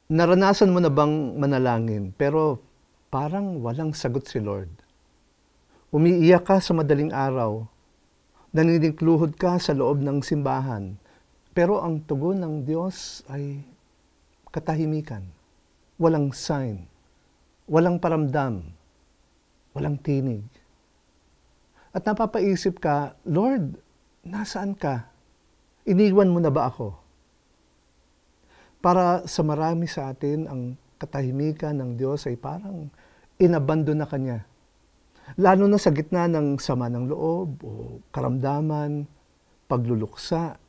Naranasan mo na bang manalangin pero parang walang sagot si Lord? Umiiyak ka sa madaling araw, nanininkluhod ka sa loob ng simbahan, pero ang tugon ng Diyos ay katahimikan. Walang sign, walang paramdam, walang tinig. At napapaisip ka, Lord, nasaan ka? Iniwan mo na ba ako? Para sa marami sa atin, ang katahimikan ng Diyos ay parang inabandon na Kanya. Lalo na sa gitna ng sama ng loob o karamdaman, pagluluksa,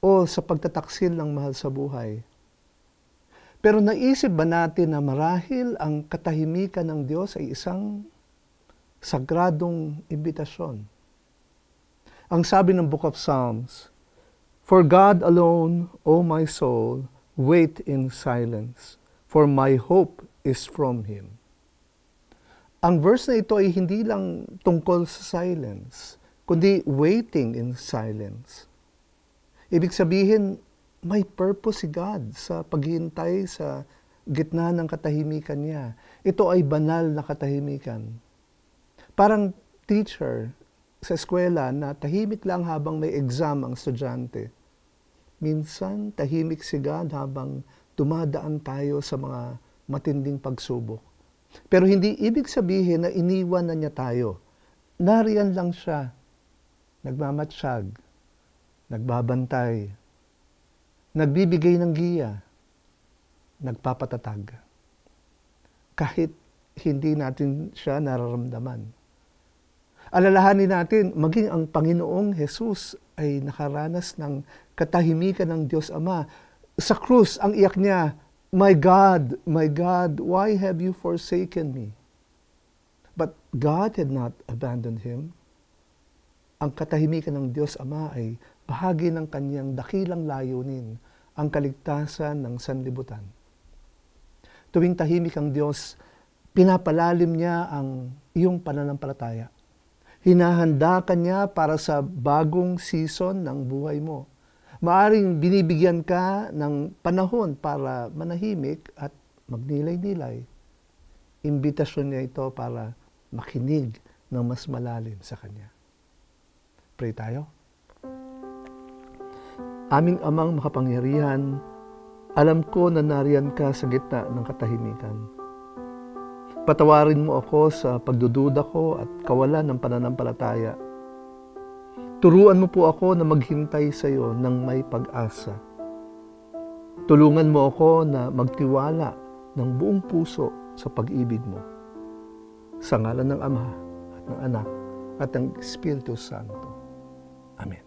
o sa pagtataksil ng mahal sa buhay. Pero naisip ba natin na marahil ang katahimikan ng Diyos ay isang sagradong imbitasyon? Ang sabi ng Book of Psalms, "For God alone, O my soul, wait in silence, for my hope is from Him." Ang verse na ito ay hindi lang tungkol sa silence, kundi waiting in silence. Ibig sabihin, may purpose si God sa paghihintay sa gitna ng katahimikan niya. Ito ay banal na katahimikan. Parang teacher sa eskwela na tahimik lang habang may exam ang estudyante. Minsan, tahimik si God habang dumadaan tayo sa mga matinding pagsubok. Pero hindi ibig sabihin na iniwan na niya tayo. Nariyan lang siya, nagmamatsyag, nagbabantay, nagbibigay ng giya, nagpapatatag. Kahit hindi natin siya nararamdaman. Alalahanin natin, maging ang Panginoong Jesus ay nakaranas ng katahimikan ng Diyos Ama. Sa krus, ang iyak niya, my God, why have you forsaken me?" But God had not abandoned Him. Ang katahimikan ng Diyos Ama ay bahagi ng Kanyang dakilang layunin, ang kaligtasan ng sanlibutan. Tuwing tahimik ang Diyos, pinapalalim niya ang iyong pananampalataya. Hinahanda ka niya para sa bagong season ng buhay mo. Maaring binibigyan ka ng panahon para manahimik at magnilay-nilay. Imbitasyon niya ito para makinig ng mas malalim sa Kanya. Pray tayo. Aming Amang makapangyarihan, alam ko na nariyan ka sa gitna ng katahimikan. Patawarin mo ako sa pagdududa ko at kawalan ng pananampalataya. Turuan mo po ako na maghintay sa iyo ng may pag-asa. Tulungan mo ako na magtiwala ng buong puso sa pag-ibig mo. Sa ngalan ng Ama at ng Anak at ng Espiritu Santo. Amen.